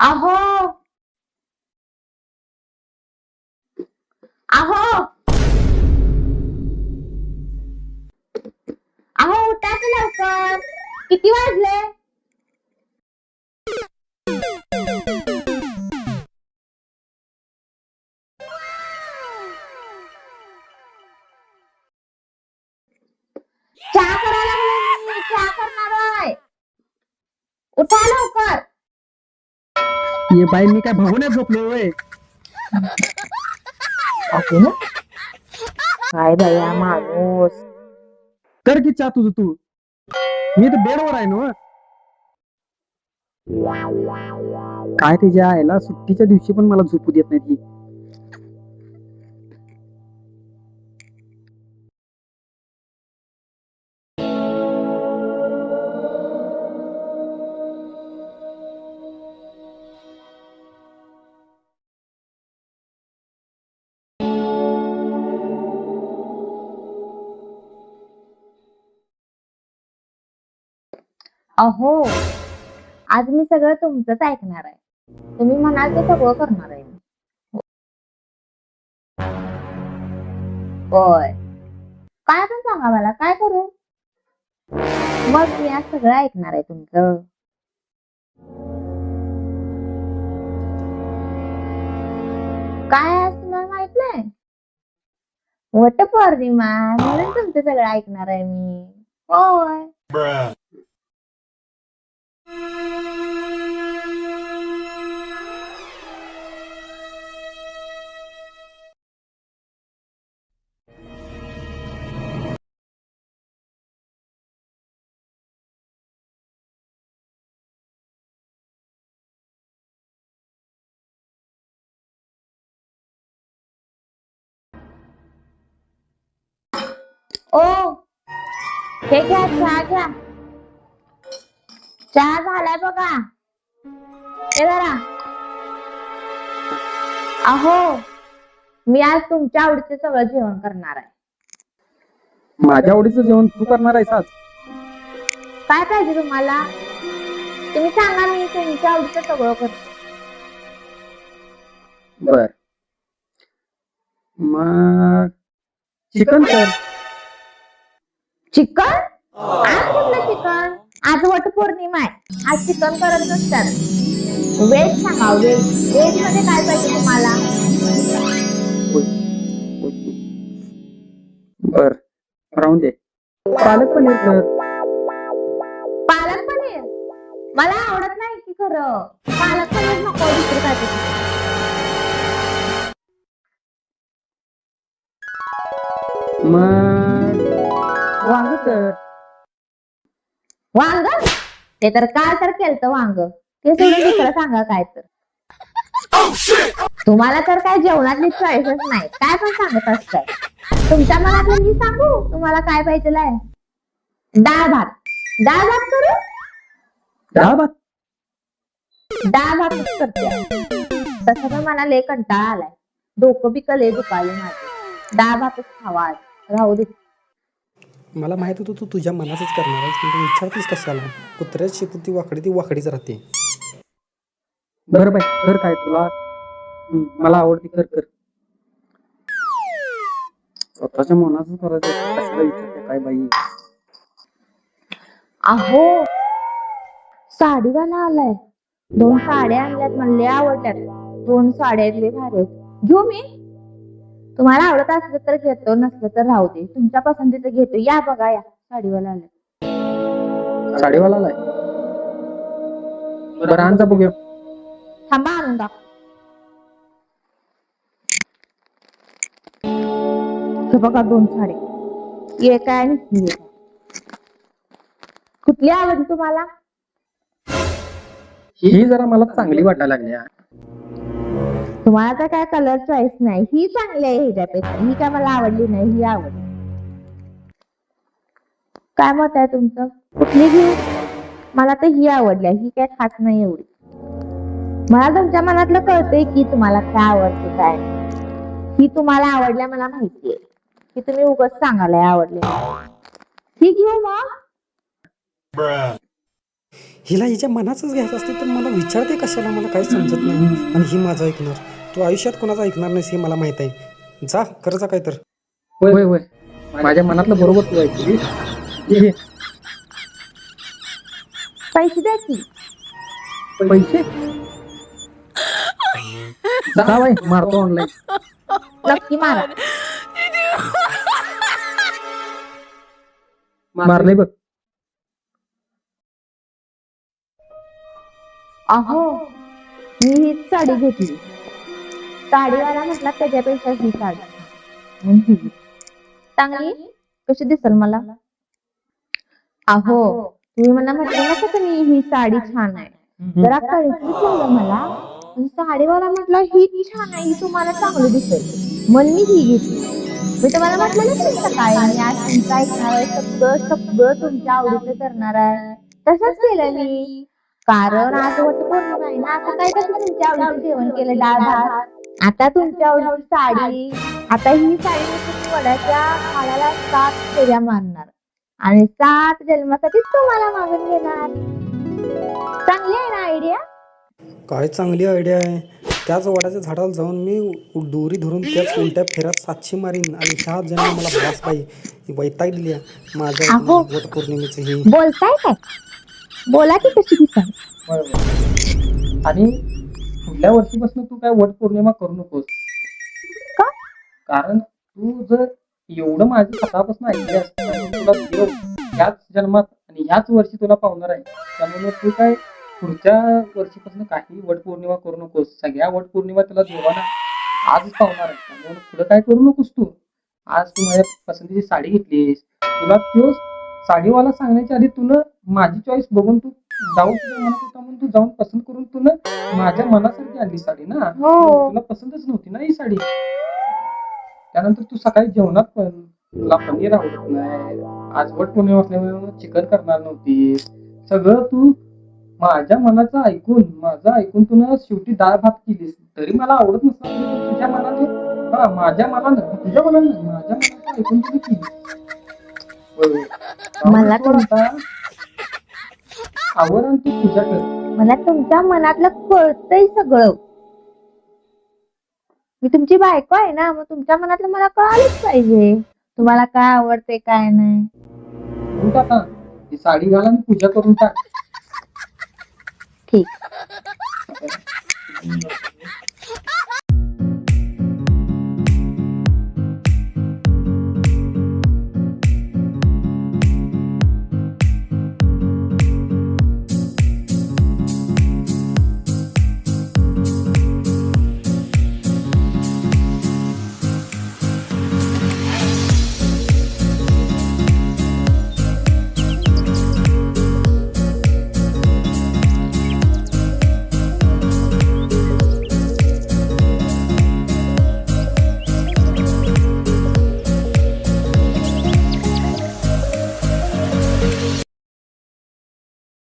अहो अहो अहो उठा की लवकर. किती वाजले? चहा करायला लागले मी. चहा करणार आहे. उठा लवकर. ये बाई मी काय भगवण्यात झोपलोय होय? काय बाया माणूस. कर की चहा तुझं तू. मी तर बेडवर आहे ना. काय त्याच्या आईला सुट्टीच्या दिवशी पण मला झोपू देत नाही ती. अहो आज मी सगळं तुमचंच ऐकणार आहे. तुम्ही म्हणाल ते सगळं करणार आहे मी. होय. काय पण सांगा मला काय करू. मग मी आज सगळं ऐकणार आहे तुमचं. काय आज तुम्हाला माहित नाही? वटपौर्णिमा म्हणून तुमचं सगळं ऐकणार आहे मी. होय. ओ हे घ्या चहा घ्या. चहा झालाय बघा. हे जरा. अहो मी आज तुमच्या आवडीचं सगळं जेवण करणार आहे. माझ्या आवडीचं जेवण तू करणार आहेस आज? काय पाहिजे तुम्हाला? तुम्ही सांगा मी तुमच्या आवडीचं सगळं करते. बर मग चिकन कर. चिकन? आज कुठलं चिकन? आज वटपौर्णिमा आहे. आज चिकन करत नसतात. व्हेज सांगा. व्हेज व्हेज मध्ये काय पाहिजे तुम्हाला? बर राहून दे. पालक पनीर कर. पालक पनीर मला आवडत नाही की खरं. पालक पनीर नको. दुसरं काय पाहिजे? मग वांग कर. वांग? ते तर काल तर केलतं वांग. ते सोडून दुसरं सांगा काय तर. तुम्हाला तर काय जेवणातली चॉईसच नाही. काय पण सांगत असताय. तुमच्या मनातलं मी सांगू तुम्हाला काय पाहिजे? डाळ भात. डाळ भात करू? डाळ भात. डाळ भातच करते. तसं पण मला लय कंटाळा आलाय. डोकं बिकं लय दुखायले माझे. डाळ भातच खावा आज. राहू दे. मला माहित होतं तू तुझ्या मनाचंच करणार आहेस, पण तू विचारतेस कशाला? कुत्र्याच शेतीत ती वाकडीच राहते. बरं बाई कर काय तुला मला आवडते कर कर. स्वतःच्या मनाचं करायचं कशाला विचारते काय बाई. अहो साडीवाला आलाय. 2 साड्या आणल्यात. मला लय आवडल्यात. 2 साड्या लय भारी आहेत. घेऊ मी? तुम्हाला आवडत असलं तर घेतो. नसलं तर राहू दे. तुमच्या पसंतीचं घेतो. या बघा या. साडीवाला आलाय. साडीवाला आलाय. बरं आणजा बघूया. थांबा आणून दाखव. हे बघा 2 साड्या. एक आहे आणि ही एक. कुठली आवडली तुम्हाला? ही जरा मला चांगली वाटायला लागली. तुम्हाला तर काय कलर चॉईस नाही. ही चांगली आहे ह्याच्यापेक्षा. ही काय मला आवडली नाही. ही आवडली. काय मत आहे तुमचं? कुठली घेऊ? मला तर ही आवडली. ही काय खास नाही एवढी. मला तुमच्या मनातलं कळतंय की तुम्हाला काय आवडते काय नाही. ही तुम्हाला आवडल्या मला माहितीये. की तुम्ही उगाच सांगायला आवडले. ही घेऊ मग? हिला हिच्या मनाचंच घ्यायचं असते तर मला विचारते कशाला, मला काही समजत नाही. आणि ही माझं ऐकणार. तू आयुष्यात कोणाचं ऐकणार नाहीस हे मला माहित आहे. जा कर जा काय तर. होय होय माझ्या मनातलं बरोबर तू ऐकलीस. घे. पैसे द्या की. पैसे जा बाई, मारतो ऑनलाईन. नक्की मारा. मारले बघ. अहो मी हीच साडी घेतली. साडीवाला म्हटला त्याच्यापेक्षा ही साडी म्हणून ही घेतली. चांगली कशी दिसल मला? अहो तुम्ही मला म्हटलं ना की ही साडी छान आहे, जरा कळतच झालं मला. पण साडीवाला म्हटलं ही छान आहे, ही तुम्हाला चांगली दिसेल म्हणून मी ही घेतली. मी तुम्हाला म्हटलं ना की सकाळी मी आज तुमचं ऐकणार आहे, सगळं सगळं तुमच्या आवडीचं करणार आहे. तसंच केलं मी. कारण आज वटपौर्णिमा आहे ना, आता काय कसं तुमच्या आवडीचं जेवण केलं, डाळ भात. आता तुमच्या आवडीची साडी. आता ही साडी तुम्ही वडाच्या झाडाला 7 फेऱ्या मारणार आणि 7 जन्मासाठी तुम्हाला मागून घेणार. चांगली आहे ना आयडिया? काय चांगली आयडिया आहे. त्याच वडाच्या झाडाला जाऊन मी दोरी धरून त्याच उलट्या फेऱ्यात 700 मारीन आणि ह्या जन्म मला बास बाई वैताग दिली माझ्या अहो. वटपौर्णिमेची ही. बोलताय काय? बोला की कशी दिसाल. होय होय. आणि पुढल्या वर्षीपासून तू काय वट पौर्णिमा करू नकोस. का? कारण तू जर एवढं माझं सकाळपासून ऐकले असतं आणि तुला देव ह्याच जन्मात आणि ह्याच वर्षी तुला पावणार आहे, त्यामुळे तू काय पुढच्या वर्षीपासून काही वट पौर्णिमा करू नकोस. सगळ्या वट पौर्णिमा तुला देवाना आजच पावणार आहे. त्यामुळे पुढे काय करू नकोस तू. आज तू माझ्या पसंतीची साडी घेतलीस, तुला तो साडीवाला सांगण्याच्या आधी तुला माझी चॉईस बघून तू जाऊन तुला म्हणत होता म्हणून तू जाऊन पसंत करून तुला माझ्या मनासारखी आणली साडी ना. हो. तुला पसंतच नव्हती ना ही साडी. त्यानंतर तू सकाळी जेवणात पण तुला पनीर आवडत नाही, आज वट पौर्णिमा असल्यामुळे चिकन करणार नव्हती. सगळं तू माझ्या मनाचं ऐकून माझं ऐकून तुला शेवटी डाळ भात केलीस. तरी मला आवडत नसणार तरी तुझ्या मनाने माझ्या मनानं तुझ्या मनानं माझ्या मनाचं ऐकून तुम्ही केली. मला आता आवरण तू पूजा कर. मला तुमच्या मनातलं कळतंय सगळं. मी तुमची बायको आहे ना, मग तुमच्या मनातलं मला कळालंच पाहिजे. तुम्हाला काय आवडते काय नाही. उठ आता ही साडी घाल आणि पूजा करून टाक. ठीक.